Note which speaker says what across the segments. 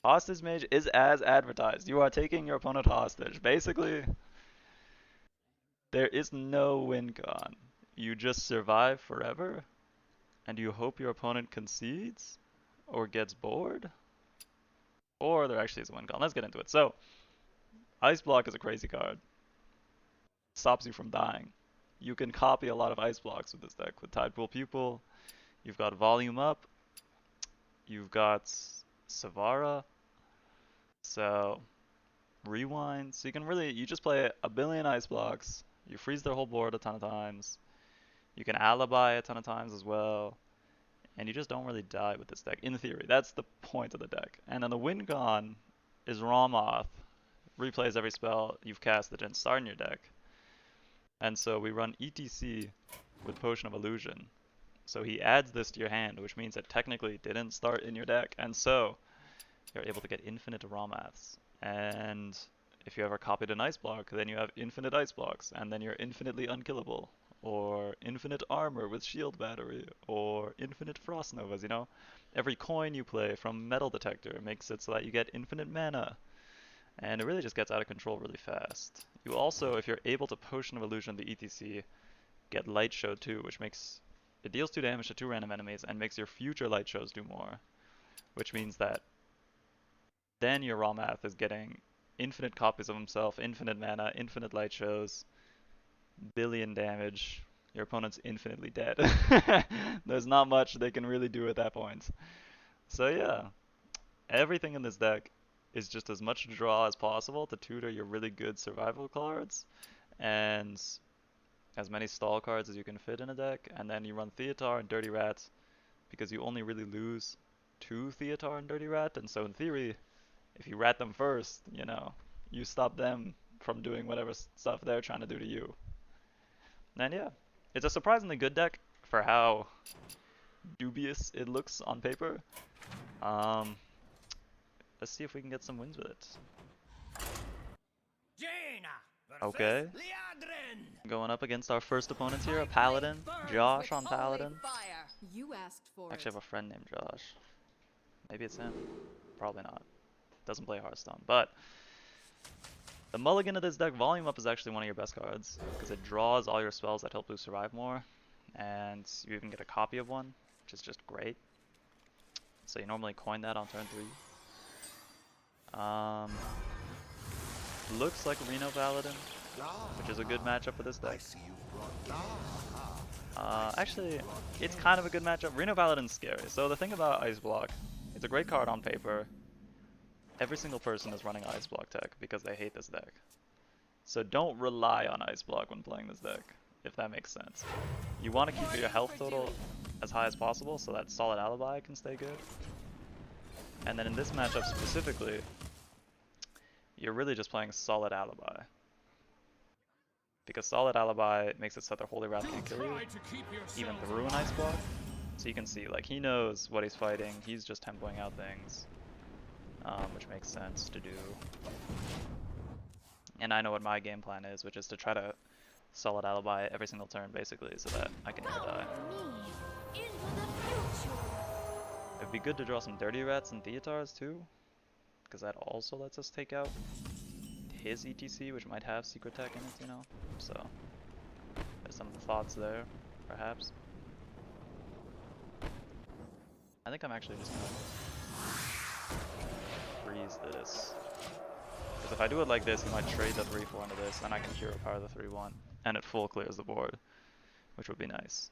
Speaker 1: Hostage Mage is as advertised. You are taking your opponent hostage. Basically, there is no win con. You just survive forever, and you hope your opponent concedes, or gets bored, or there actually is a win con. Let's get into it. So, Ice Block is a crazy card. Stops you from dying. You can copy a lot of Ice Blocks with this deck. With Tidepool Pupil, you've got Volume Up, you've got Sivara, so Rewind. So you can really, you just play a billion Ice Blocks, you freeze their whole board a ton of times, you can Alibi a ton of times as well, and you just don't really die with this deck, in theory. That's the point of the deck. And then the win con is Rommath, replays every spell you've cast that didn't start in your deck. And so we run E.T.C with Potion of Illusion. So he adds this to your hand, which means it technically didn't start in your deck, and so you're able to get infinite Rommaths. And if you ever copied an Ice Block, then you have infinite Ice Blocks, and then you're infinitely unkillable. Or infinite armor with shield battery, or infinite Frost Novas, you know? Every coin you play from Metal Detector makes it so that you get infinite mana. And it really just gets out of control really fast. You also, if you're able to Potion of Illusion the ETC, get Lightshow too, which makes it deals 2 damage to 2 random enemies and makes your future Lightshows do more. Which means that then your Rommath is getting infinite copies of himself, infinite mana, infinite Lightshows, billion damage. Your opponent's infinitely dead. There's not much they can really do at that point. So yeah, everything in this deck is just as much draw as possible to tutor your really good survival cards, and as many stall cards as you can fit in a deck, and then you run Theotar and Dirty Rat because you only really lose to Theotar and Dirty Rat, and so in theory, if you rat them first, you know, you stop them from doing whatever stuff they're trying to do to you. And yeah, it's a surprisingly good deck for how dubious it looks on paper. Um, let's see if we can get some wins with it. Okay. Going up against our first opponent here, a Paladin. Josh on Paladin. Actually, I have a friend named Josh. Maybe it's him. Probably not. Doesn't play Hearthstone. But the mulligan of this deck, Volume Up, is actually one of your best cards because it draws all your spells that help you survive more, and you even get a copy of one, which is just great. So you normally coin that on turn 3. Looks like Reno Paladin, which is a good matchup for this deck. Actually, it's kind of a good matchup. Reno Paladin's scary. So the thing about Ice Block, it's a great card on paper. Every single person is running Ice Block tech because they hate this deck. So don't rely on Ice Block when playing this deck, if that makes sense. You want to keep your health total as high as possible so that Solid Alibi can stay good. And then in this matchup specifically, you're really just playing Solid Alibi. Because Solid Alibi makes it so that Holy Wrath can't kill you, even through an Ice Block. So you can see, like, he knows what he's fighting, he's just tempoing out things. Which makes sense to do. And I know what my game plan is, which is to try to Solid Alibi every single turn, basically, so that I can never die. It'd be good to draw some Dirty Rats and Theotars too, because that also lets us take out his ETC, which might have Secret Tech in it, you know? So, there's some thoughts there, perhaps. I think I'm actually just gonna freeze this. Because if I do it like this, he might trade the 3-4 into this, and I can Hero Power the 3-1, and it full clears the board, which would be nice.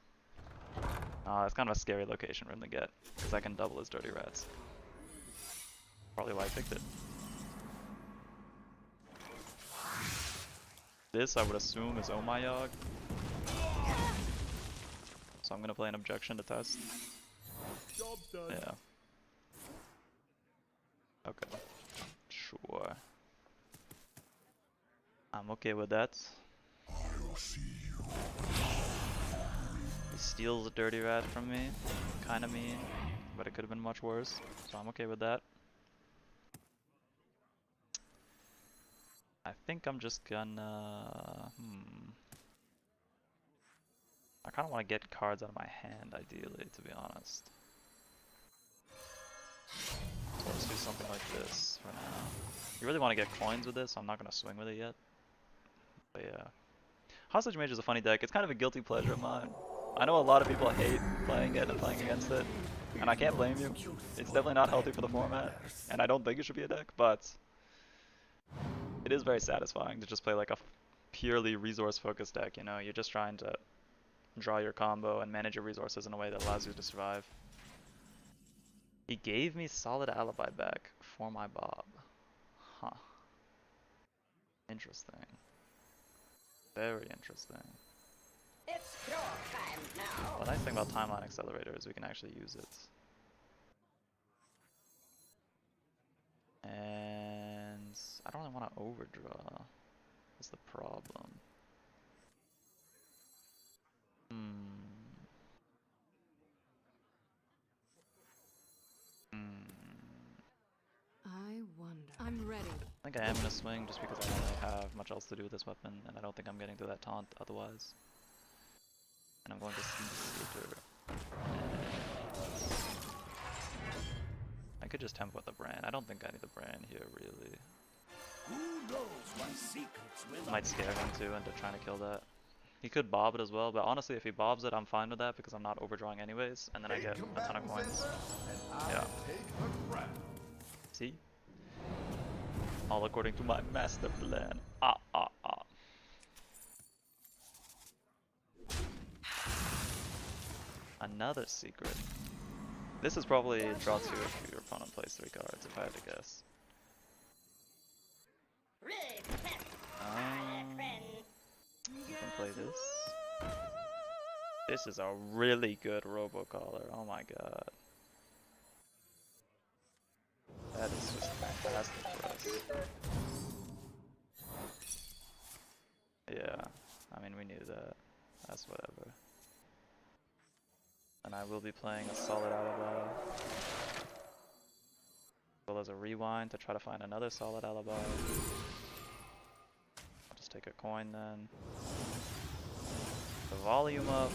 Speaker 1: It's kind of a scary location for him to get, because I can double his Dirty Rats. Probably why I picked it. This, I would assume, is Omayog. So I'm going to play an Objection to test.
Speaker 2: Job done.
Speaker 1: Yeah. Okay. Sure. I'm okay with that.
Speaker 2: I'll see you.
Speaker 1: He steals a Dirty Rat from me. Kinda mean, but it could have been much worse. So I'm okay with that. I think I'm just gonna... I kinda want to get cards out of my hand, ideally, to be honest. So let's do something like this for now. You really want to get coins with this, so I'm not going to swing with it yet. But yeah. Hostage Mage is a funny deck. It's kind of a guilty pleasure of mine. I know a lot of people hate playing it and playing against it, and I can't blame you. It's definitely not healthy for the format, and I don't think it should be a deck, but it is very satisfying to just play like a purely resource-focused deck, you know? You're just trying to draw your combo and manage your resources in a way that allows you to survive. He gave me solid Alibi back for my Bob. Huh. Interesting. Very interesting.
Speaker 3: It's your time now.
Speaker 1: The nice thing about Timeline Accelerator is we can actually use it. And I don't really want to overdraw. That's the problem.
Speaker 4: I wonder. I'm ready.
Speaker 1: I think I am going to swing just because I don't really have much else to do with this weapon, and I don't think I'm getting to that taunt otherwise. And I'm going to Sleet Skater. I could just temp with the Brann. I don't think I need the Brann here, really.
Speaker 2: Who knows what secrets will
Speaker 1: Might scare him too into trying to kill that. He could bob it as well, but honestly, if he bobs it, I'm fine with that because I'm not overdrawing anyways, and then I get a ton of coins. Yeah. See? All according to my master plan. Another secret. This is probably draw 2 if your opponent plays 3 cards, if I had to guess. You can play this. This is a really good Robocaller. Oh my god. That is just fantastic for us. Yeah, I mean we knew that. That's whatever. And I will be playing a solid Alibi. As well as a rewind to try to find another solid Alibi. I'll just take a coin then. The volume up,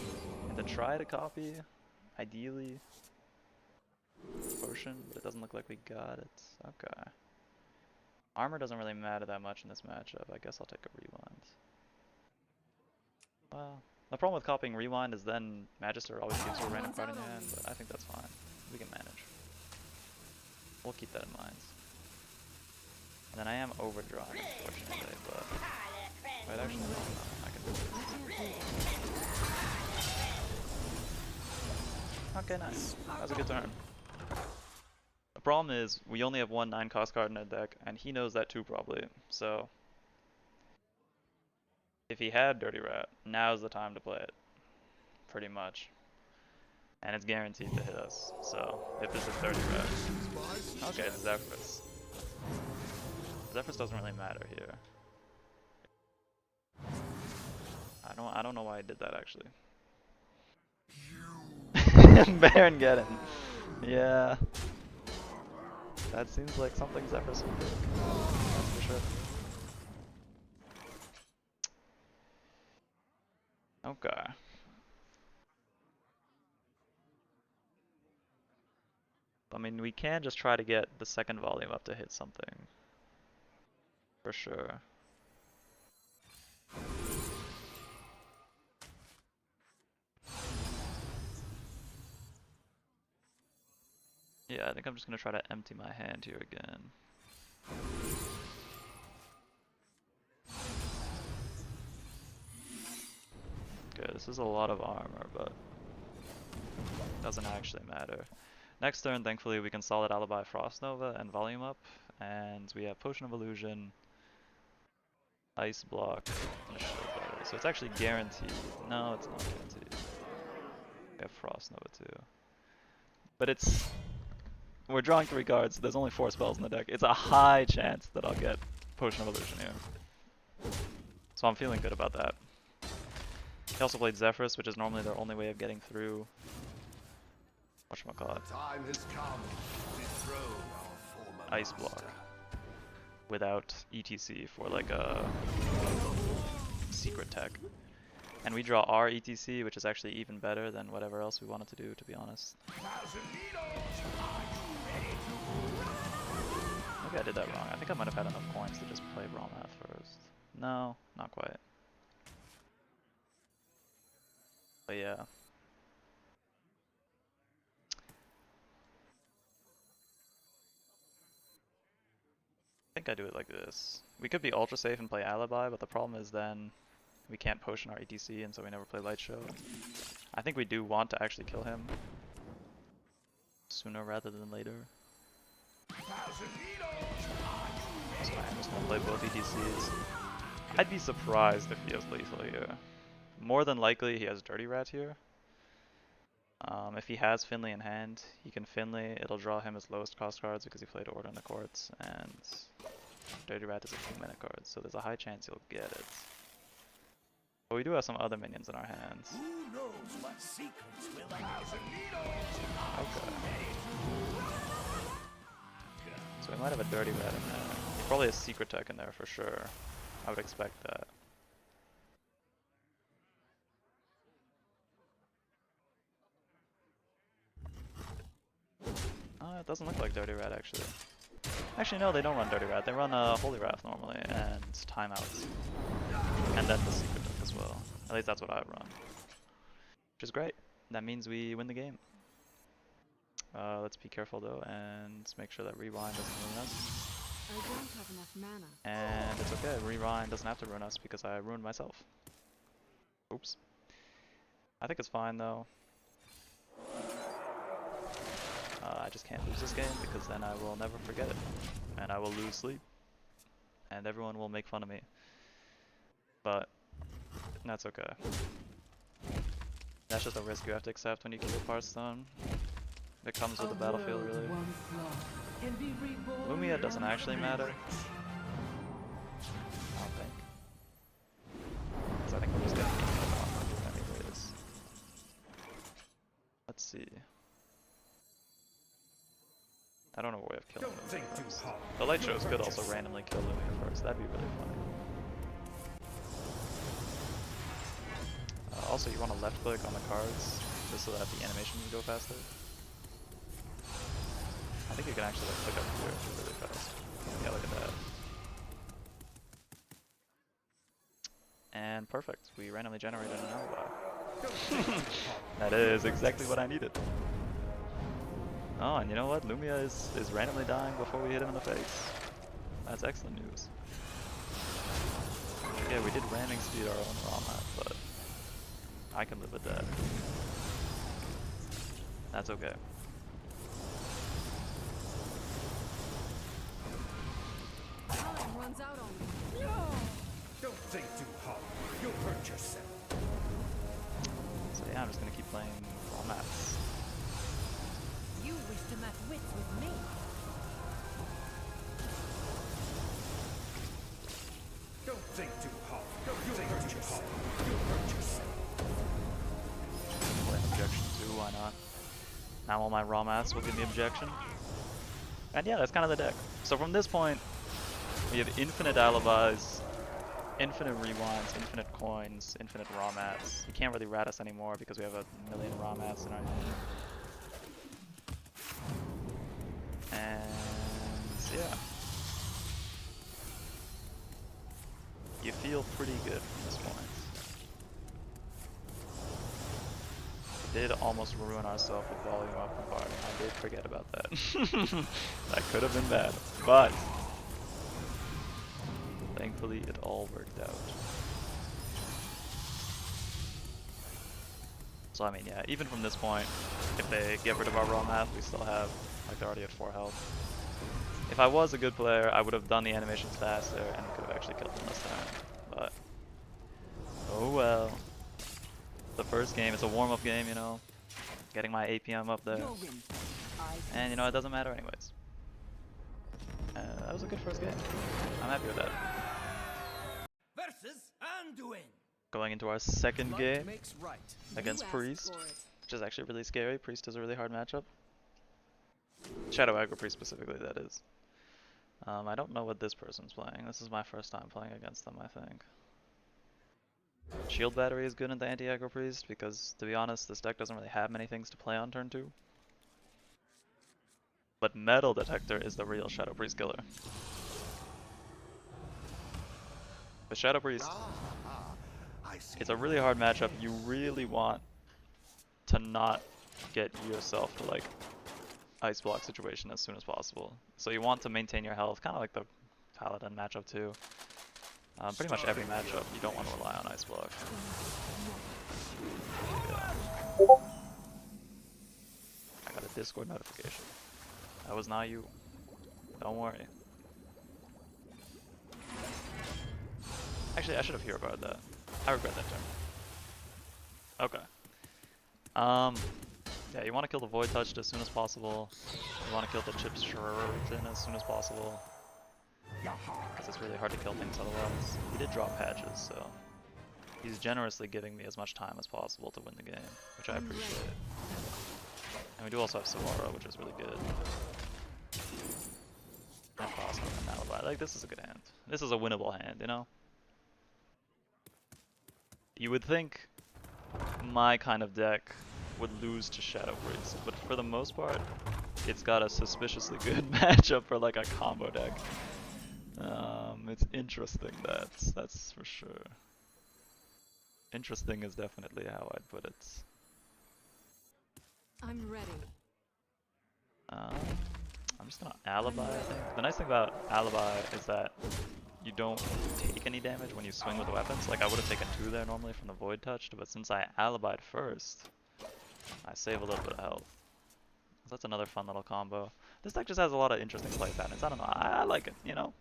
Speaker 1: and to try to copy, ideally, potion, but it doesn't look like we got it. Okay. Armor doesn't really matter that much in this matchup. I guess I'll take a rewind. Well, the problem with copying rewind is then Magister always gives you a random card in your hand, but I think that's fine. We can manage. We'll keep that in mind. And then I am overdrawing, unfortunately, but... Wait, actually, no, I can do this. Okay, nice. That was a good turn. The problem is, we only have one 9-cost card in our deck, and he knows that too, probably. So, if he had Dirty Rat, now's the time to play it. Pretty much. And it's guaranteed to hit us. So, if this is Dirty Rat. Okay, Zephyrus. Zephyrus doesn't really matter here. I don't know why I did that, actually. Baron Geddon. Yeah. That seems like something Zephyrus would do. That's for sure. Okay. I mean, we can just try to get the second volume up to hit something. For sure. Yeah, I think I'm just gonna try to empty my hand here again. Okay, this is a lot of armor, but doesn't actually matter. Next turn, thankfully, we can solid Alibi Frost Nova and volume up, and we have Potion of Illusion, Ice Block, and a Shield Bearer. So it's actually guaranteed. No, it's not guaranteed. We have Frost Nova too. But it's... We're drawing 3 cards, there's only 4 spells in the deck. It's a high chance that I'll get Potion of Illusion here. So I'm feeling good about that. He also played Zephyrus, which is normally their only way of getting through... Whatchamacallit?
Speaker 2: Time has come to dethrone our former
Speaker 1: Ice Block. Without E.T.C for like a secret tech. And we draw our E.T.C, which is actually even better than whatever else we wanted to do, to be honest. did that wrong. I think I might have had enough coins to just play Rommath first. No, not quite. But yeah. I think I do it like this. We could be ultra safe and play Alibi, but the problem is then we can't potion our E.T.C, and so we never play Lightshow. I think we do want to actually kill him sooner rather than later. So I'm just gonna play both E.T.Cs. I'd be surprised if he has lethal here. More than likely he has Dirty Rat here. If he has Finley in hand, he can Finley. It'll draw him his lowest cost cards because he played Order in the Courts, and Dirty Rat is a 2-mana card, so there's a high chance he'll get it. But we do have some other minions in our hands.
Speaker 2: Who knows what secrets will
Speaker 1: Okay. So we might have a Dirty Rat in there. Probably a Secret Tech in there for sure. I would expect that. It doesn't look like Dirty Rat actually. Actually no, they don't run Dirty Rat. They run Holy Wrath normally and Timeouts. And then the Secret Tech as well. At least that's what I run. Which is great. That means we win the game. Let's be careful though and make sure that Rewind doesn't ruin us.
Speaker 4: I don't have enough mana.
Speaker 1: And it's okay, Rewind doesn't have to ruin us because I ruined myself. Oops. I think it's fine though. I just can't lose this game because then I will never forget it. And I will lose sleep. And everyone will make fun of me. But that's okay. That's just a risk you have to accept when you keep a Hearthstone. It comes with the battlefield really. Lumia doesn't actually matter. I don't think. Because I think we're just getting anyways. Let's see. I don't know where we have killed Lumia first. The Lightshows could also randomly kill Lumia first. That'd be really funny. Also, you want to left click on the cards just so that the animation can go faster. I think you can actually like click up here really fast. Yeah, look at that. And perfect. We randomly generated an Alibi. That is exactly what I needed. Oh, and you know what? Lumia is randomly dying before we hit him in the face. That's excellent news. Yeah, we did ramming speed our own Rommath, but I can live with that. That's okay.
Speaker 4: Time runs out on me.
Speaker 2: No! Don't think too hard. You'll hurt yourself.
Speaker 1: So yeah, I'm just gonna keep playing Rommaths.
Speaker 4: You wish to match wits with me.
Speaker 2: Don't think too hard. You'll hurt yourself. You'll hurt yourself.
Speaker 1: Play Objection too, why not? Now all my Rommaths will give me Objection. And yeah, that's kind of the deck. So from this point, we have infinite Alibis, infinite Rewinds, infinite coins, infinite Rommaths. You can't really rat us anymore because we have a million Rommaths in our hand. And yeah. You feel pretty good from this point. We did almost ruin ourselves with volume up and bar. I did forget about that. That could have been bad. But thankfully it all worked out. So I mean yeah, even from this point, if they get rid of our Rommath, we still have, like they're already at 4 health. If I was a good player, I would have done the animations faster and could have actually killed them this time. But oh well. The first game, it's a warm-up game, you know. Getting my APM up there. And you know, it doesn't matter anyways. That was a good first game. I'm happy with that.
Speaker 2: Versus Anduin.
Speaker 1: Going into our second game
Speaker 2: Makes right.
Speaker 1: against Priest, which is actually really scary. Priest is a really hard matchup. Shadow Aggro Priest specifically, that is. I don't know what this person's playing. This is my first time playing against them, I think. Shield Battery is good in the anti-aggro Priest because, to be honest, this deck doesn't really have many things to play on turn 2. But Metal Detector is the real Shadow Priest killer. The Shadow Priest is a really hard matchup. You really want to not get yourself to like ice block situation as soon as possible. So you want to maintain your health, kind of like the Paladin matchup too. Pretty much every matchup you don't want to rely on ice block. Yeah. I got a Discord notification. That was not you. Don't worry. Actually, I should have hero guarded that. I regret that turn. Okay. Yeah, you want to kill the Void Touched as soon as possible. You want to kill the Chip Shuriken as soon as possible. Because it's really hard to kill things otherwise. He did drop patches, so he's generously giving me as much time as possible to win the game, which I appreciate. And we do also have Sivara, which is really good. And Frostman and Alibi. Like, this is a good hand. This is a winnable hand, you know? You would think my kind of deck would lose to Shadow Priest, but for the most part, it's got a suspiciously good matchup for like a combo deck. It's interesting, that's for sure. Interesting is definitely how I'd put it.
Speaker 4: I'm ready.
Speaker 1: I'm just gonna Alibi, I think. The nice thing about Alibi is that you don't take any damage when you swing with the weapons. Like, I would have taken 2 there normally from the Void Touched, but since I Alibied first, I save a little bit of health. So that's another fun little combo. This deck just has a lot of interesting play patterns. I don't know, I like it, you know?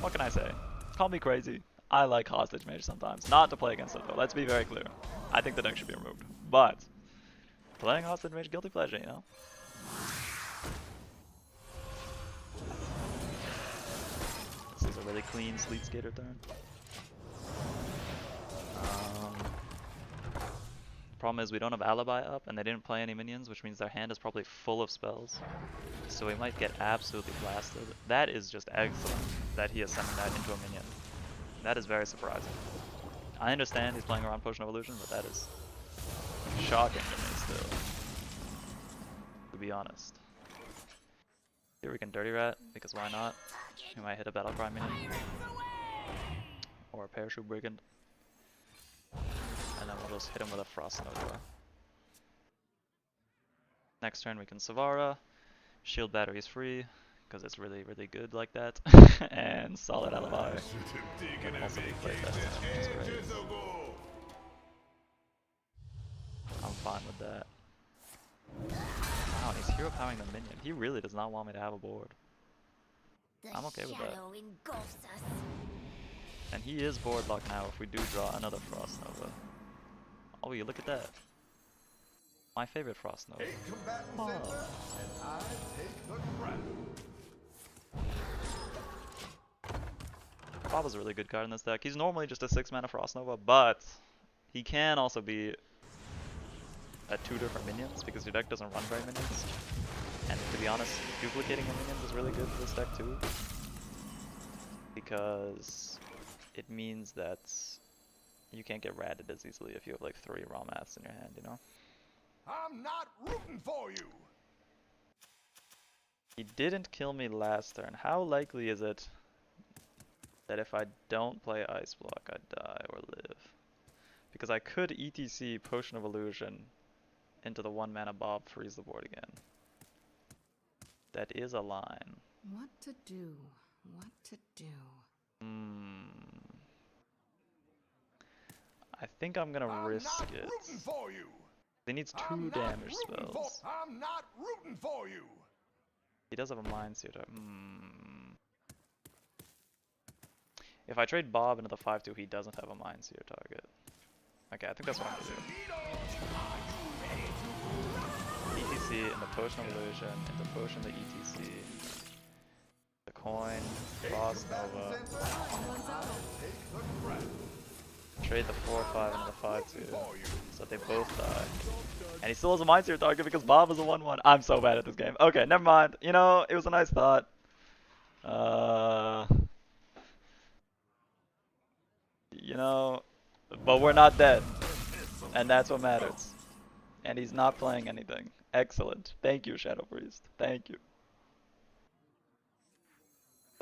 Speaker 1: What can I say? Call me crazy. I like Hostage Mage sometimes. Not to play against it though, let's be very clear. I think the deck should be removed. But, playing Hostage Mage, guilty pleasure, you know? This is a really clean Sleet Skater turn. Problem is we don't have Alibi up and they didn't play any minions, which means their hand is probably full of spells. So we might get absolutely blasted. That is just excellent that he is sending that into a minion. That is very surprising. I understand he's playing around Potion of Illusion, but that is shocking to me still, to be honest. Here we can Dirty Rat, because why not? We might hit a Battlecry minion. Or a Parachute Brigand. And then we'll just hit him with a Frost Nova. Next turn we can Sivara. Shield Battery is free, because it's really, really good like that. And solid Alibi. And also we play that, which is great. I'm fine with that. Wow, he's hero powering the minion. He really does not want me to have a board. I'm okay with that. And he is board locked now if we do draw another Frost Nova. Oh, you look at that. My favorite Frost Nova. Oh. Bob is a really good card in this deck. He's normally just a 6 mana Frost Nova, but he can also be at 2 different minions because your deck doesn't run very minions. And to be honest, duplicating your minions is really good for this deck too. Because it means that you can't get ratted as easily if you have like 3 Rommaths in your hand, you know?
Speaker 2: I'm not rooting for you.
Speaker 1: He didn't kill me last turn. How likely is it that if I don't play Ice Block, I die or live? Because I could E.T.C Potion of Illusion into the 1 mana Bob, freeze the board again. That is a line.
Speaker 4: What to do? What to do?
Speaker 1: I think I'm gonna risk it.
Speaker 2: For you.
Speaker 1: He needs 2 damage spells.
Speaker 2: I'm not rooting for you.
Speaker 1: He does have a Mind Seer. If I trade Bob into the 5/2, he doesn't have a Mind Seer target. Okay, I think that's what I'm gonna do. E.T.C in the Potion of Illusion, into Potion the E.T.C. The coin, Frost Nova. Trade the 4/5 into the 5/2, so that they both die. And he still has a Mind Seer target because Bob is a 1/1. I'm so bad at this game. Okay, never mind. You know, it was a nice thought. You know, but we're not dead. And that's what matters. And he's not playing anything. Excellent. Thank you, Shadow Priest. Thank you.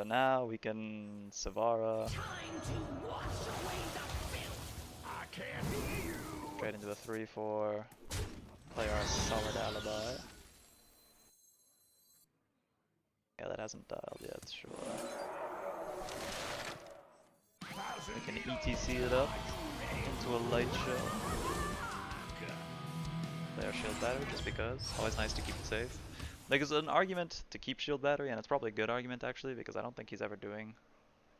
Speaker 1: So now we can Sivara straight into a 3-4, play our solid Alibi. Yeah, that hasn't dialed yet, sure. We can E.T.C it up into a Lightshow. Play our shield battery just because. Always nice to keep it safe. Like, there's an argument to keep shield battery, and it's probably a good argument actually, because I don't think he's ever doing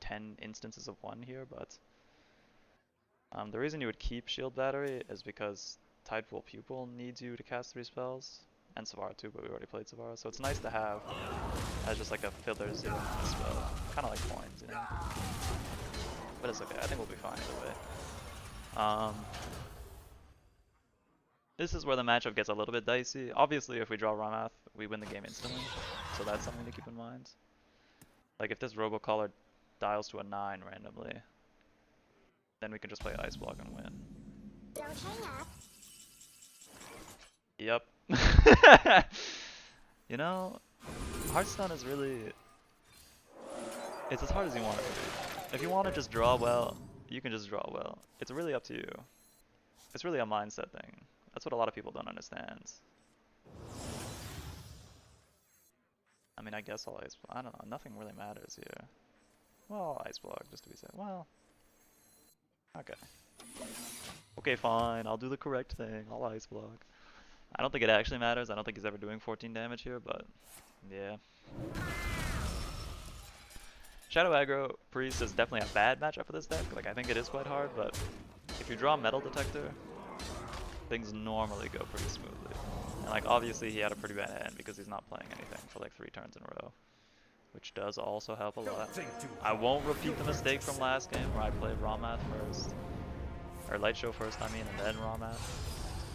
Speaker 1: 10 instances of 1 here, but the reason you would keep shield battery is because Tidepool Pupil needs you to cast 3 spells, and Sivara too, but we already played Sivara, so it's nice to have as just like a filler 0 spell, kind of like coins, you know. But it's okay, I think we'll be fine either way. This is where the matchup gets a little bit dicey. Obviously, if we draw Rommath, we win the game instantly, so that's something to keep in mind. Like, if this Robocaller dials to a 9 randomly, then we can just play Ice Block and win.
Speaker 3: Don't hang up.
Speaker 1: Yep. You know, Hearthstone is really... It's as hard as you want it to be. If you want to just draw well, you can just draw well. It's really up to you. It's really a mindset thing. That's what a lot of people don't understand. I mean, I guess I'll Ice Block. I don't know. Nothing really matters here. Well, Ice Block, just to be safe. Well, okay. Okay, fine. I'll do the correct thing. I'll Ice Block. I don't think it actually matters. I don't think he's ever doing 14 damage here, but yeah. Shadow Aggro Priest is definitely a bad matchup for this deck. Like, I think it is quite hard, but if you draw Metal Detector, things normally go pretty smoothly. And like, obviously he had a pretty bad hand because he's not playing anything for like 3 turns in a row, which does also help a lot. I won't repeat the mistake from last game where I played Rommath first, or Lightshow first, I mean, and then Rommath.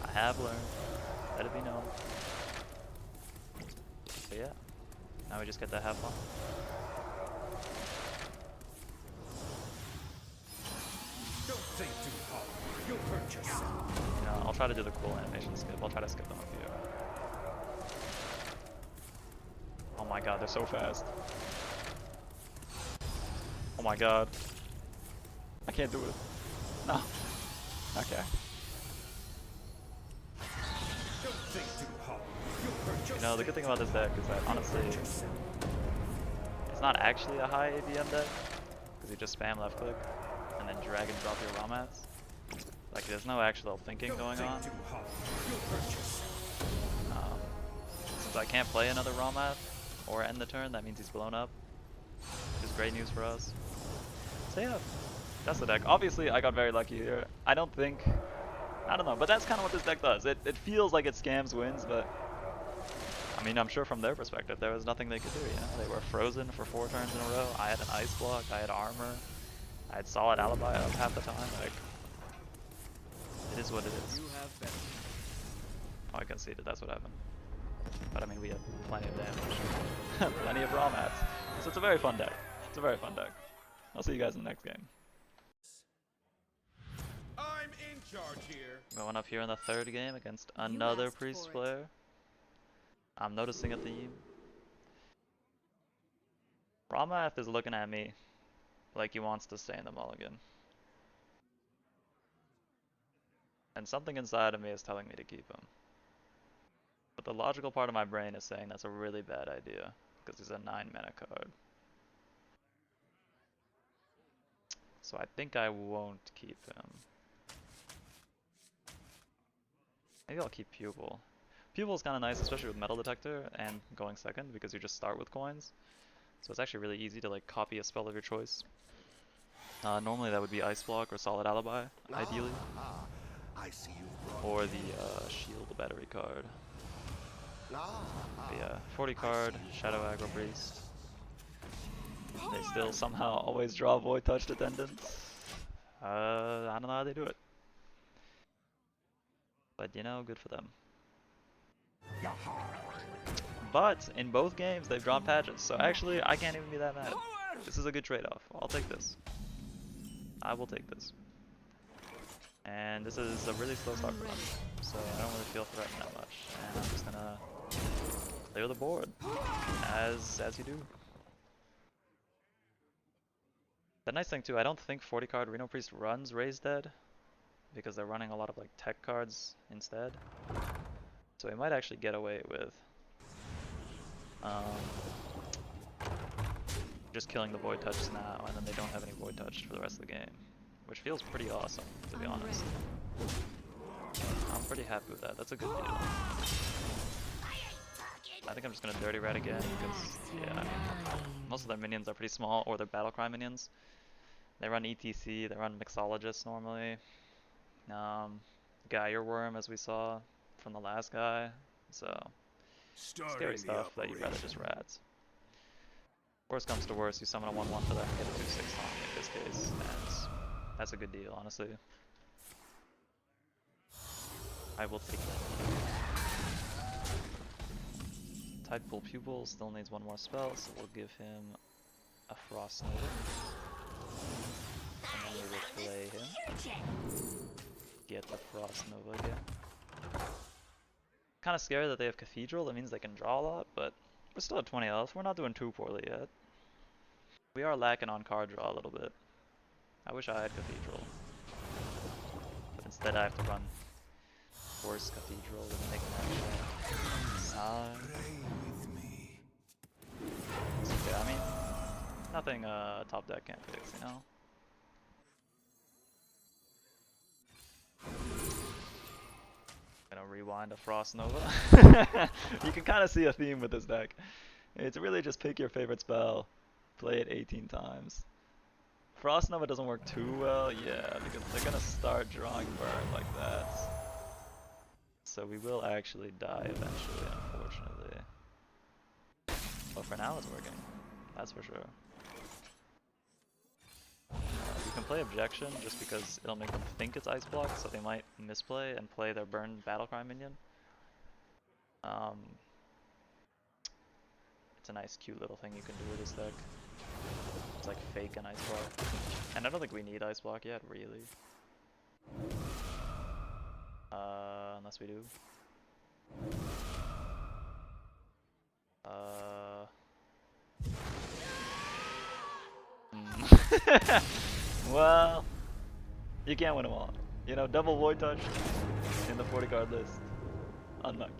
Speaker 1: I have learned. Let it be known. But yeah, now we just get to have fun.
Speaker 2: Don't think too hard. You'll hurt yourself.
Speaker 1: You know, I'll try to do the cool animation skip. I'll try to skip them a few. Oh my god, they're so fast. Oh my god. I can't do it. No. Okay.
Speaker 2: Don't think too hard. You'll hurt yourself.
Speaker 1: You know, the good thing about this deck is that, honestly, it's not actually a high ABM deck, because you just spam left click, and then drag and drop your Rommaths. Like, there's no actual thinking going on. Since I can't play another Rommath, or end the turn, that means he's blown up, which is great news for us. So yeah, that's the deck. Obviously, I got very lucky here. I don't know, but that's kind of what this deck does. It feels like it scams wins, but I mean, I'm sure from their perspective, there was nothing they could do, you know? They were frozen for 4 turns in a row. I had an Ice Block, I had Armor, I had solid Alibi up half the time. Like, it is what it is. Oh, I conceded, that's what happened. But I mean, we had plenty of damage. Plenty of Rommaths. So it's a very fun deck. It's a very fun deck. I'll see you guys in the next game.
Speaker 2: I'm in charge here.
Speaker 1: Going up here in the 3rd game against another Priest player. I'm noticing a theme. Rommath is looking at me like he wants to stay in the mulligan. And something inside of me is telling me to keep him. But the logical part of my brain is saying that's a really bad idea, because he's a 9 mana card. So I think I won't keep him. Maybe I'll keep Pupil. Pupil's kind of nice, especially with Metal Detector and going 2nd, because you just start with coins. So it's actually really easy to like copy a spell of your choice. Normally that would be Ice Block or Solid Alibi, ideally.
Speaker 5: I see you.
Speaker 1: Or the Shield Battery card. But yeah, 40 card, Shadow Aggro Priest. They still somehow always draw Void Touched Attendants. I don't know how they do it. But you know, good for them. But in both games they've drawn patches, so actually I can't even be that mad. This is a good trade-off. I'll take this. I will take this. And this is a really slow start for them, so I don't really feel threatened that much. And I'm just gonna clear the board, as you do. The nice thing too, I don't think 40 card Reno Priest runs Raise Dead, because they're running a lot of like tech cards instead. So he might actually get away with just killing the Void Touch now, and then they don't have any Void Touch for the rest of the game. Which feels pretty awesome, to be honest. I'm pretty happy with that. That's a good deal. I think I'm just gonna Dirty Rat again, because, yeah, most of their minions are pretty small, or they're Battlecry minions. They run E.T.C, they run Mixologist normally. Gyre Worm, as we saw from the last guy. So, scary stuff that you'd rather just rats. Worst comes to worst, you summon a 1/1 for them, get a 2/6 on in this case, and that's a good deal, honestly. I will take that. Tidepool Pupil still needs one more spell, so we'll give him a Frost Nova. And then we will play him. Get the Frost Nova again. Kind of scary that they have Cathedral, that means they can draw a lot, but we're still at 20 health, we're not doing too poorly yet. We are lacking on card draw a little bit. I wish I had Cathedral. But instead I have to run worse Cathedral than Knickknack Shack. Yeah, I mean, nothing top deck can't fix, you know? Gonna rewind a Frost Nova. You can kind of see a theme with this deck. It's really just pick your favorite spell, play it 18 times. Frost Nova doesn't work too well, yeah, because they're gonna start drawing burn like that. So we will actually die eventually, unfortunately. But for now it's working, that's for sure. You can play Objection just because it'll make them think it's Ice Block, so they might misplay and play their burn Battlecry minion. It's a nice cute little thing you can do with this deck. It's like fake an Ice Block. And I don't think we need Ice Block yet, really. Unless we do. Well, you can't win them all. You know, double Void Touch in the 40 card list. Unlucky.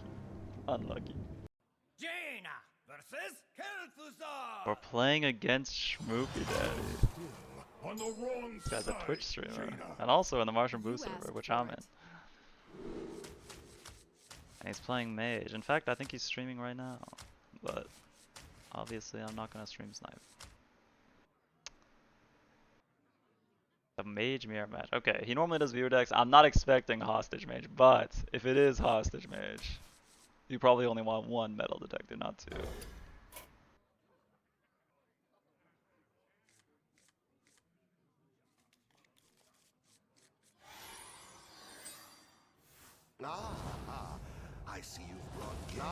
Speaker 1: Unlucky.
Speaker 2: Jaina versus Kel'Thuzar.
Speaker 1: We're playing against Schmoopy Daddy.
Speaker 5: On the wrong
Speaker 1: This guy's a
Speaker 5: side,
Speaker 1: Twitch streamer.
Speaker 5: Jaina.
Speaker 1: And also in the Martian Boo server, which I'm in. And he's playing Mage. In fact, I think he's streaming right now. But obviously I'm not gonna stream snipe. The Mage mirror match. Okay, he normally does viewer decks. I'm not expecting Hostage Mage, but if it is Hostage Mage, you probably only want one Metal Detector, not two.
Speaker 5: I see you've brought gaze.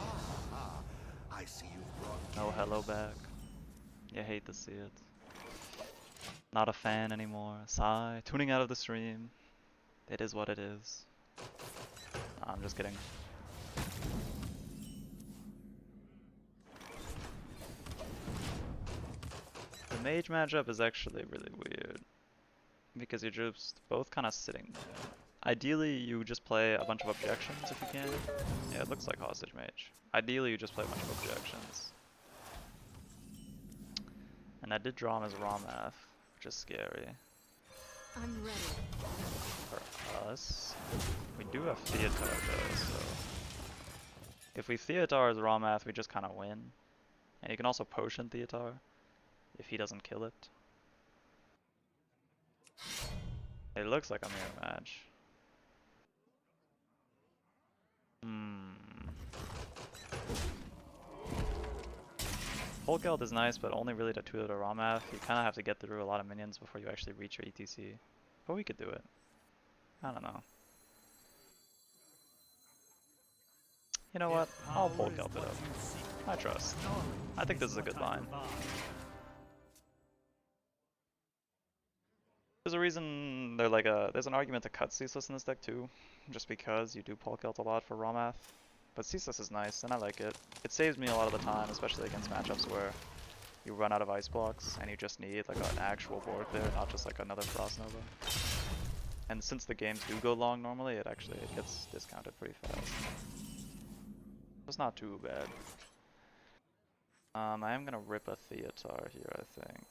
Speaker 5: I see you've brought gaze.
Speaker 1: No hello back. You hate to see it. Not a fan anymore. Sigh. Tuning out of the stream. It is what it is. Nah, I'm just kidding. The Mage matchup is actually really weird. Because you're just both kind of sitting there. Ideally, you just play a bunch of Objections if you can. Yeah, it looks like Hostage Mage. Ideally, you just play a bunch of Objections. And I did draw him as Rommath, which is scary.
Speaker 4: I'm ready.
Speaker 1: For us, we do have Theotar though, so if we Theotar as Rommath, we just kind of win. And you can also potion Theotar if he doesn't kill it. It looks like a mirror match. Polkelt is nice, but only really to 2 to Rommath. You kind of have to get through a lot of minions before you actually reach your E.T.C. But we could do it. I don't know. You know what? I'll Polkelt it up. I trust. I think this is a good line. There's a reason there's an argument to cut Ceaseless in this deck too, just because you do Polkelt a lot for Rommath. But Ceaseless is nice, and I like it. It saves me a lot of the time, especially against matchups where you run out of ice blocks and you just need like an actual board there, not just like another Frost Nova. And since the games do go long normally, it gets discounted pretty fast. It's not too bad. I am gonna rip a Theotar here, I think.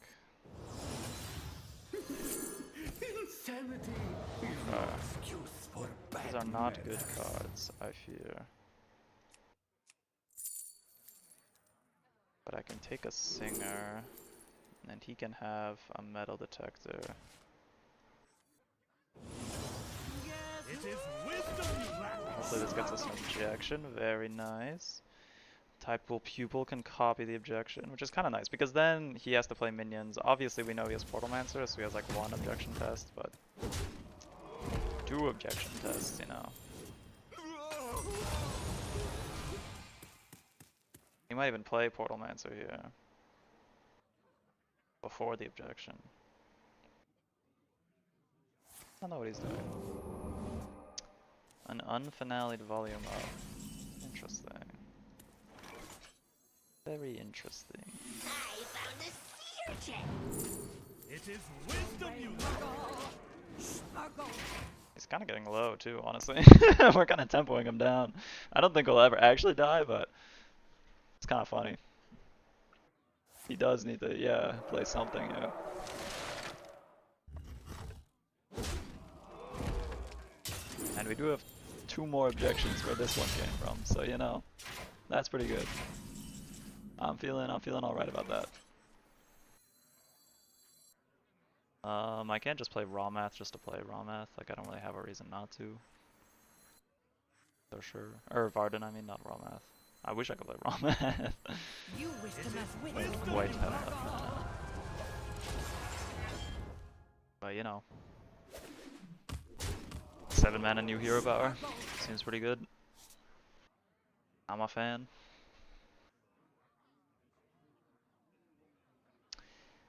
Speaker 5: Insanity is no excuse for bad
Speaker 1: These are not good
Speaker 5: manners.
Speaker 1: cards, I fear. But I can take a Singer, and he can have a Metal Detector.
Speaker 2: It is wisdom you lack.
Speaker 1: Hopefully this gets us an Objection, very nice. Tidepool Pupil can copy the Objection, which is kind of nice, because then he has to play minions. Obviously we know he has Portalmancer, so he has like one Objection test, but 2 Objection tests, you know. He might even play Portalmancer here before the Objection. I don't know what he's doing. An unfinaled volume up. Interesting. Very interesting.
Speaker 3: I found a seer gem.
Speaker 2: It is wisdom you lack.
Speaker 1: He's kind of getting low too, honestly. We're kind of tempoing him down. I don't think he'll ever actually die, but it's kind of funny. He does need to, yeah, play something, yeah. And we do have 2 more objections where this one came from, so you know, that's pretty good. I'm feeling alright about that. I can't just play Rommath just to play Rommath. Like, I don't really have a reason not to. For sure. Or Varden, I mean, not Rommath. I wish I could play Rommath.
Speaker 4: You wish to mess wits with me.
Speaker 1: Quite have enough mana. But you know. 7 mana new hero power. Seems pretty good. I'm a fan.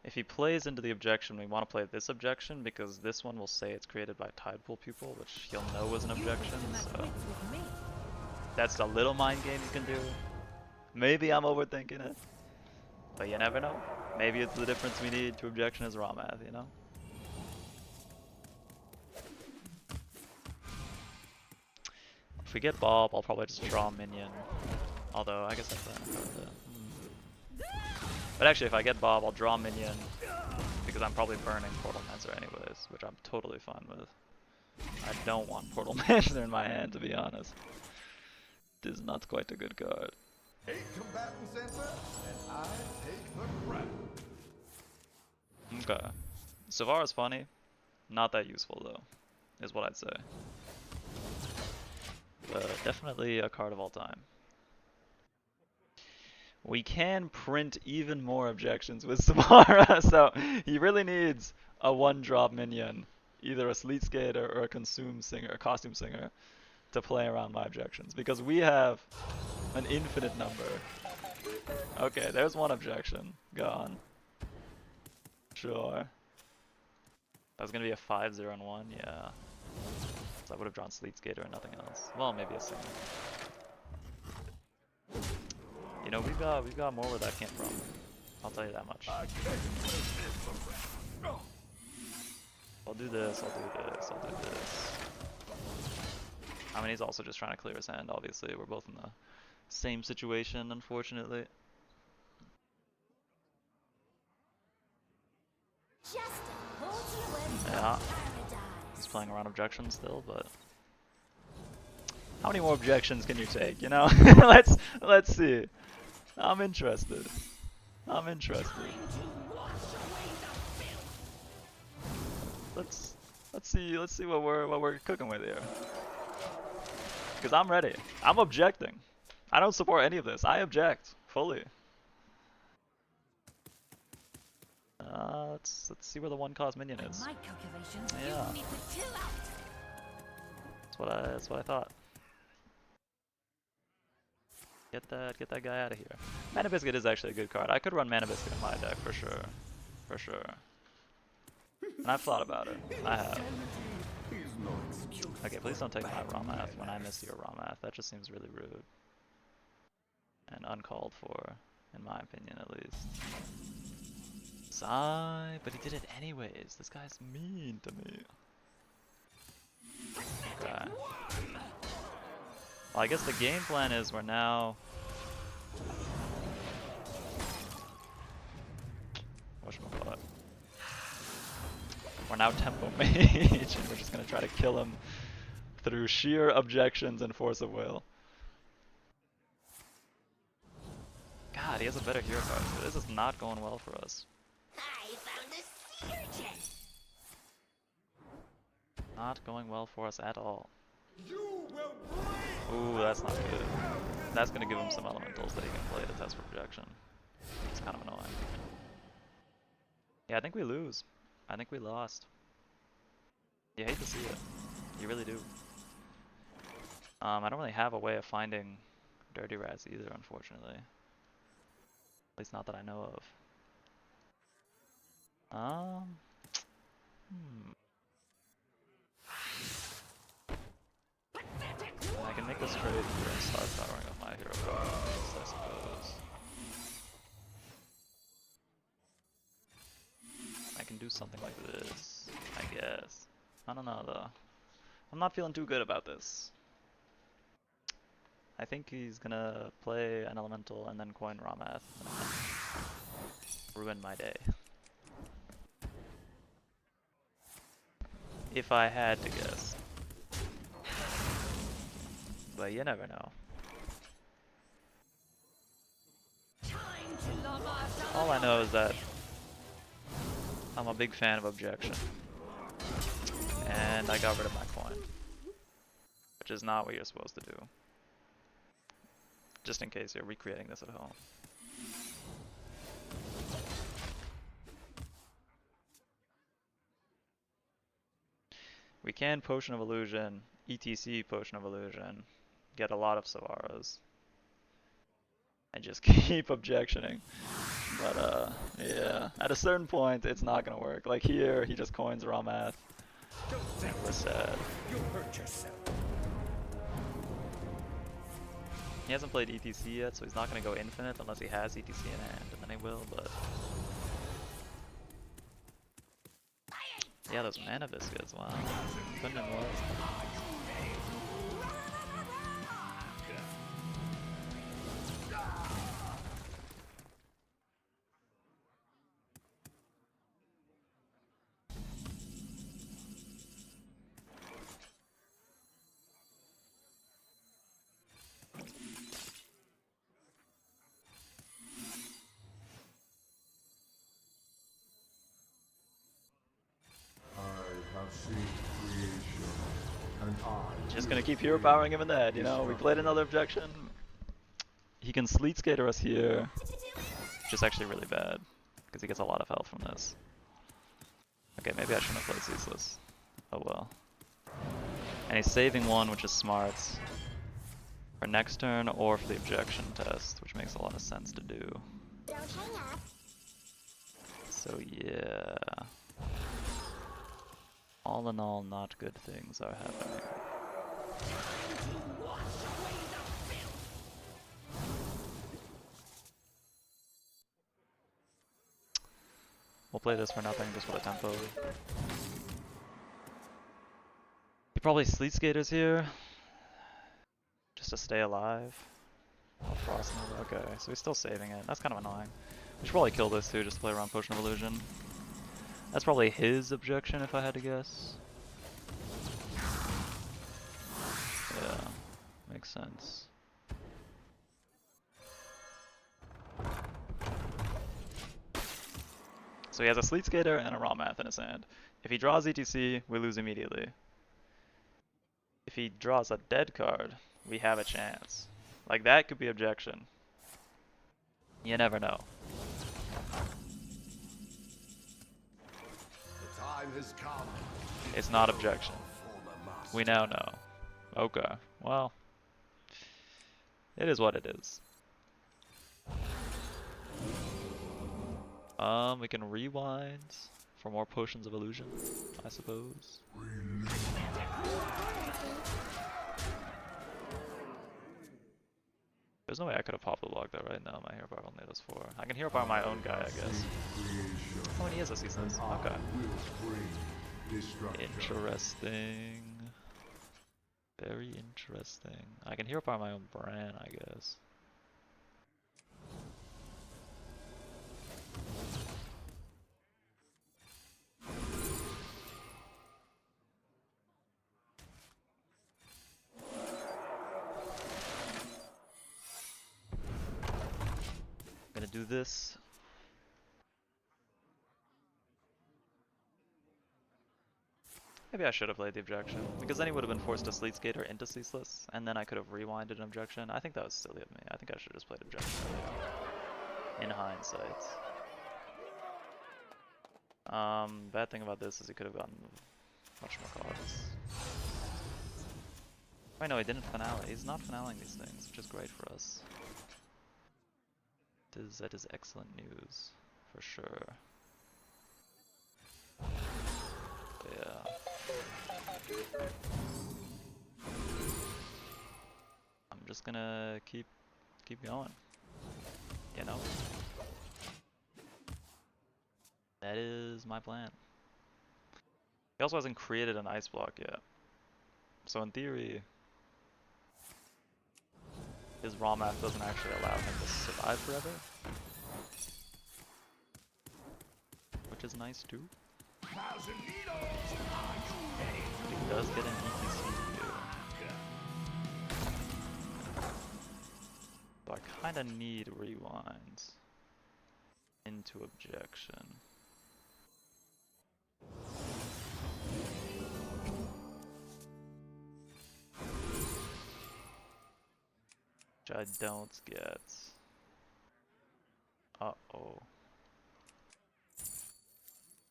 Speaker 1: If he plays into the Objection, we want to play this Objection because this one will say it's created by Tidepool Pupil, which he'll know was an Objection, so that's a little mind game you can do. Maybe I'm overthinking it, but you never know. Maybe it's the difference we need to Objection as Rommath, you know? If we get Bob, I'll probably just draw a minion. Although, I guess I plan about it. But actually, if I get Bob, I'll draw a minion, because I'm probably burning Portalmancer anyways, which I'm totally fine with. I don't want Portalmancer in my hand, to be honest. It is not quite a good card.
Speaker 5: 8 combatant center, and I take the crown.
Speaker 1: Okay. Sivara's funny. Not that useful, though, is what I'd say. But definitely a card of all time. We can print even more objections with Sivara, so he really needs a 1-drop minion, either a Sleet Skater or a Costume Singer, to play around my objections, because we have an infinite number. Okay, there's 1 objection. Gone. Sure. That was gonna be a 5-0 and 1, yeah. So I would have drawn Sleet Skater and nothing else. Well, maybe a Singer. You know, we've got more where that came from. I'll tell you that much. I'll do this, I'll do this, I'll do this. I mean, he's also just trying to clear his hand, obviously. We're both in the same situation, unfortunately.
Speaker 3: Just a portal away from
Speaker 1: Yeah.
Speaker 3: paradise.
Speaker 1: He's playing around objections still, but how many more objections can you take, you know? let's see. I'm interested. I'm interested. Let's see what we're cooking with here. Because I'm ready. I'm objecting. I don't support any of this. I object fully. Let's see where the 1-cost minion is.
Speaker 4: My calculations,
Speaker 1: Yeah.
Speaker 4: you need to chill out.
Speaker 1: That's what I thought. Get that guy out of here. Mana Biscuit is actually a good card. I could run Mana Biscuit in my deck for sure. For sure. And I've thought about it. I have. Okay, please don't take my Rommath when I miss your Rommath. That just seems really rude. And uncalled for. in my opinion at least. Sigh, but he did it anyways. This guy's mean to me. Okay. Well, I guess the game plan is we're now... Whatchamacallit? We're now Tempo Mage, and we're just gonna try to kill him through sheer objections and force of will. God, he has a better hero card, so this is not going well for us.
Speaker 3: I found a seer gem.
Speaker 1: Not going well for us at all.
Speaker 2: You will break.
Speaker 1: Ooh, that's not good. That's gonna give him some elementals that he can play to test for projection. It's kind of annoying. Yeah, I think we lose. I think we lost. You hate to see it. You really do. I don't really have a way of finding dirty rats either, unfortunately. At least not that I know of. I can make this trade here and start powering up my hero cards, I suppose. I can do something like this, I guess. I don't know though. I'm not feeling too good about this. I think he's gonna play an elemental and then coin Rommath. Ruin my day. If I had to guess. But you never know. All I know is that I'm a big fan of Objection. And I got rid of my coin. Which is not what you're supposed to do. Just in case you're recreating this at home. We can Potion of Illusion, E.T.C. Potion of Illusion, get a lot of Sivaras, and just keep objectioning. But yeah, at a certain point it's not gonna work. Like here, he just coins Rommath. We're sad.
Speaker 2: You'll hurt yourself.
Speaker 1: He hasn't played E.T.C. yet, so he's not gonna go infinite unless he has E.T.C. in hand, and then he will, but... Yeah, those mana biscuits, wow. Couldn't have worked. Just gonna keep hero powering him in the head, you know? We played another objection. He can Sleet Skater us here, which is actually really bad, because he gets a lot of health from this. Okay, maybe I shouldn't have played Ceaseless. Oh well. And he's saving one, which is smart, for next turn or for the objection test, which makes a lot of sense to do.
Speaker 3: Don't hang up.
Speaker 1: So yeah. All in all, not good things are happening. We'll play this for nothing, just with a tempo. He probably Sleet Skaters here, just to stay alive. Oh, Frost Nova. Okay, so he's still saving it. That's kind of annoying. We should probably kill this too, just to play around Potion of Illusion. That's probably his objection if I had to guess. Yeah, makes sense. So he has a Sleet Skater and a Rommath in his hand. If he draws E.T.C, we lose immediately. If he draws a dead card, we have a chance. Like that could be objection. You never know.
Speaker 5: The time has come.
Speaker 1: It's not objection. We now know. Okay, well. It is what it is. We can rewind for more Potions of Illusion, I suppose. There's no way I could have popped the block though right now. My hero power only does 4. I can hero power my own guy, I guess. Oh, and he is a Ceaseless. Okay. Interesting. Very interesting. I can hero power my own Brann, I guess. I'm gonna do this. Maybe I should have played the Objection, because then he would have been forced to Sleet Skater into Ceaseless, and then I could have rewinded an Objection. I think that was silly of me. I think I should have just played Objection earlier, in hindsight. Bad thing about this is he could have gotten much more cards. Wait, no, he didn't finale. He's not finaling these things, which is great for us. That is excellent news, for sure. But yeah. I'm just gonna keep going. You know? That is my plan. He also hasn't created an ice block yet. So in theory, his Rommath doesn't actually allow him to survive forever. Which is nice too. But he does get an E.T.C too. So I kinda need rewinds into Objection. Which I don't get. Uh-oh.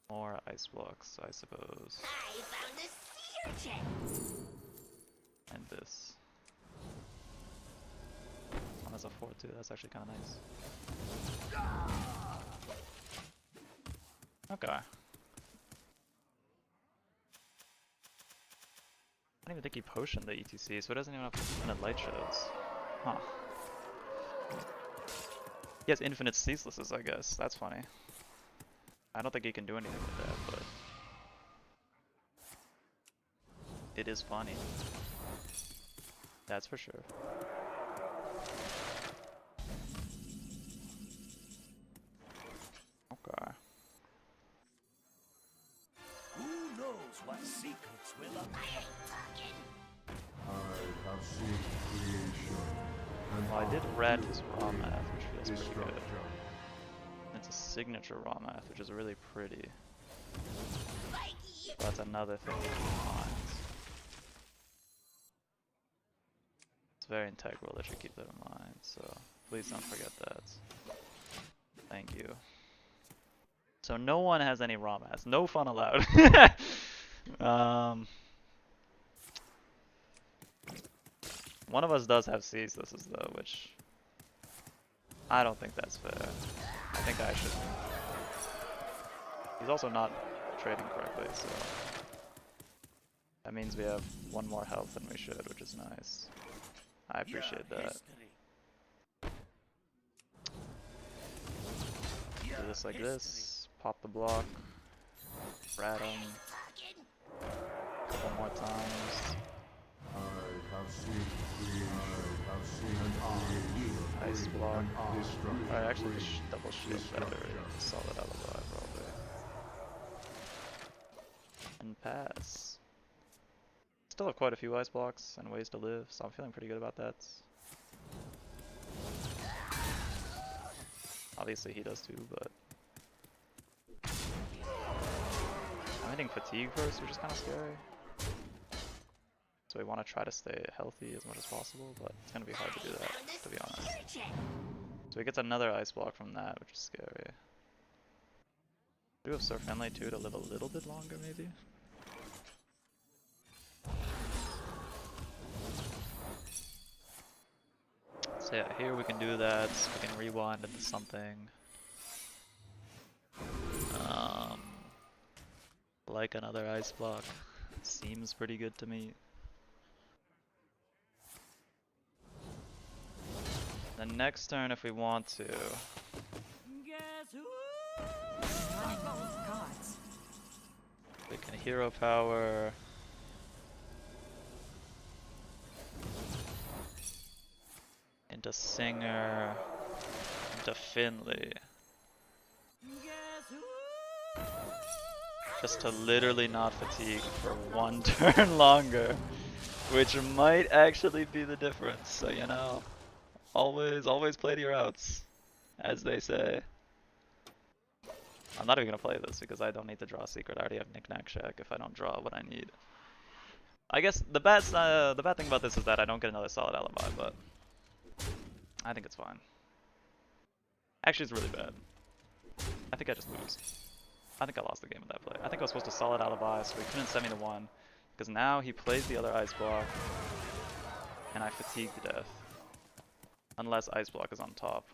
Speaker 1: More ice blocks, I suppose.
Speaker 3: I found a surgeon.
Speaker 1: And this. One has a 4 too, that's actually kinda nice. Okay. I don't even think he potioned the E.T.C, so he doesn't even have infinite Lightshows. Huh. He has infinite Ceaselesses, I guess. That's funny. I don't think he can do anything with that, but it is funny. That's for sure. Okay.
Speaker 5: Who knows what secrets will appear?
Speaker 3: I ain't talking.
Speaker 6: I have seen creation. And
Speaker 1: Well, I did rat his Rommath, which feels pretty good.
Speaker 6: destruction.
Speaker 1: It's a signature Rommath, which is really pretty.
Speaker 3: Like you.
Speaker 1: But that's another thing to keep in mind. It's very integral that you keep that in mind, so please don't forget that. Thank you. So no one has any Rommaths. No fun allowed. One of us does have Ceaselesses though, which I don't think that's fair. I think I should. He's also not trading correctly, so that means we have one more health than we should, which is nice. I appreciate that. Do this like this, pop the block, rat him a couple more times.
Speaker 6: I have seen creation. I have seen creation.
Speaker 1: Ice block.
Speaker 6: And destruction.
Speaker 1: Alright, actually just double shield better. Solid Alibi probably. And pass. Still have quite a few ice blocks and ways to live, so I'm feeling pretty good about that. Obviously he does too, but I'm hitting fatigue first, which is kind of scary. So we want to try to stay healthy as much as possible, but it's going to be hard to do that, to be honest. So he gets another ice block from that, which is scary. We do have Sir Finley too to live a little bit longer, maybe? So yeah, here we can do that. We can rewind into something. Like another ice block. Seems pretty good to me. then next turn if we want to,
Speaker 4: Guess who? Drawing both cards.
Speaker 1: we can hero power. Into Singer, into Finley.
Speaker 4: Guess who?
Speaker 1: Just to literally not fatigue for one turn longer. Which might actually be the difference, so you know. Always play to your outs, as they say. I'm not even gonna play this because I don't need to draw a secret. I already have Knickknack Shack if I don't draw what I need. I guess the bad thing about this is that I don't get another solid Alibi, but I think it's fine. Actually, it's really bad. I think I just lose. I think I lost the game with that play. I think I was supposed to solid Alibi, so he couldn't send me to 1. Because now he plays the other Ice Block, and I fatigue to death. Unless Ice Block is on top.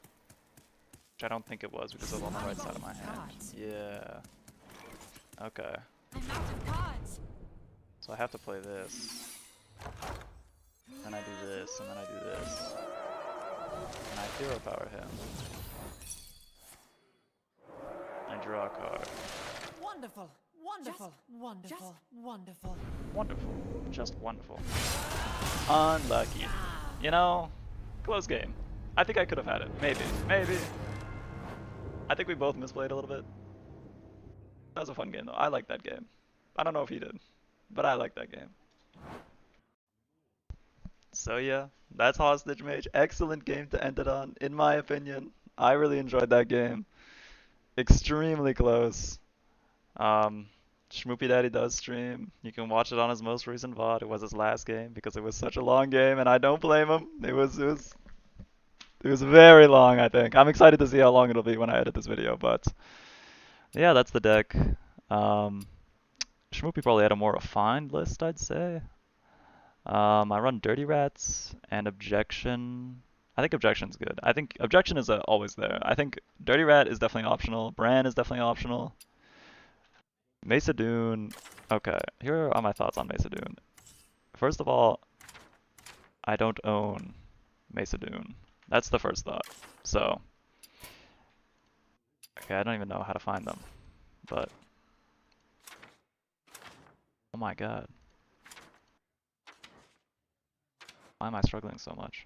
Speaker 1: Which I don't think it was because it was on the right side of my hand. Yeah. Okay.
Speaker 4: I'm out of cards.
Speaker 1: So I have to play this. Then I do this, and then I do this. And I hero power him. I draw a card.
Speaker 4: Wonderful. Wonderful. Wonderful. Wonderful.
Speaker 1: Wonderful. Just wonderful. Unlucky. You know, close game. I think I could have had it. Maybe. Maybe. I think we both misplayed a little bit. That was a fun game though. I liked that game. I don't know if he did, but I liked that game. So yeah, that's Hostage Mage. Excellent game to end it on, in my opinion. I really enjoyed that game. Extremely close. Schmoopy Daddy does stream. You can watch it on his most recent VOD. It was his last game because it was such a long game, and I don't blame him. It was very long, I think. I'm excited to see how long it'll be when I edit this video, but yeah, that's the deck. Schmoopy probably had a more refined list, I'd say. I run Dirty Rats and Objection. I think Objection's good. I think Objection is always there. I think Dirty Rat is definitely optional. Brann is definitely optional. Mesa Dune. Okay, here are my thoughts on Mesa Dune. First of all, I don't own Mesa Dune. That's the first thought. So, okay, I don't even know how to find them, but oh my god, why am I struggling so much?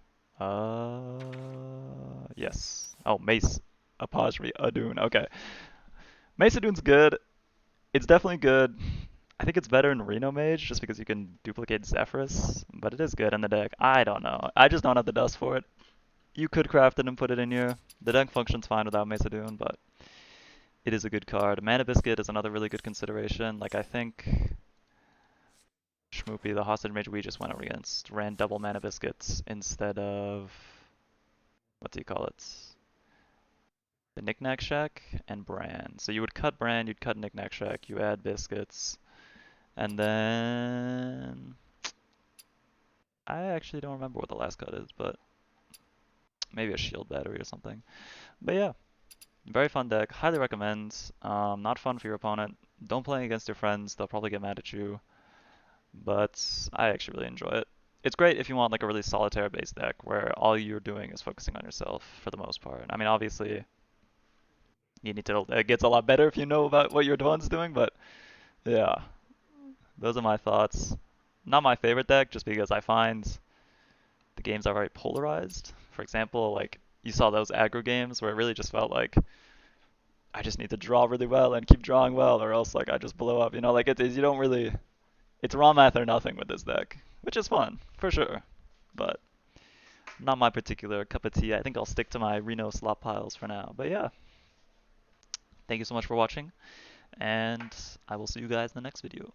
Speaker 1: Yes. Oh, Mace Apostrophe Adune. Okay, Mesa Dune's good. It's definitely good. I think it's better in Reno Mage just because you can duplicate Zephyrus, but it is good in the deck. I don't know. I just don't have the dust for it. You could craft it and put it in here. The deck functions fine without Mesa Dune, but it is a good card. Mana Biscuit is another really good consideration. Like, I think Schmoopy, the Hostage Mage we just went up against, ran double Mana Biscuits instead of, what do you call it? The Knickknack Shack and Brann. So you would cut Brann, you'd cut Knickknack Shack, you add Biscuits, and then I actually don't remember what the last cut is, but maybe a shield battery or something. But yeah, very fun deck. Highly recommend. Not fun for your opponent. Don't play against your friends. They'll probably get mad at you. But I actually really enjoy it. It's great if you want like a really solitaire based deck where all you're doing is focusing on yourself for the most part. I mean, obviously, you need to. It gets a lot better if you know about what your opponent's doing. But yeah, those are my thoughts. Not my favorite deck, just because I find the games are very polarized. For example, like you saw those aggro games where it really just felt like I just need to draw really well and keep drawing well, or else like I just blow up. You know, like you don't really. It's Rommath or nothing with this deck, which is fun for sure, but not my particular cup of tea. I think I'll stick to my Reno slot piles for now. But yeah, thank you so much for watching, and I will see you guys in the next video.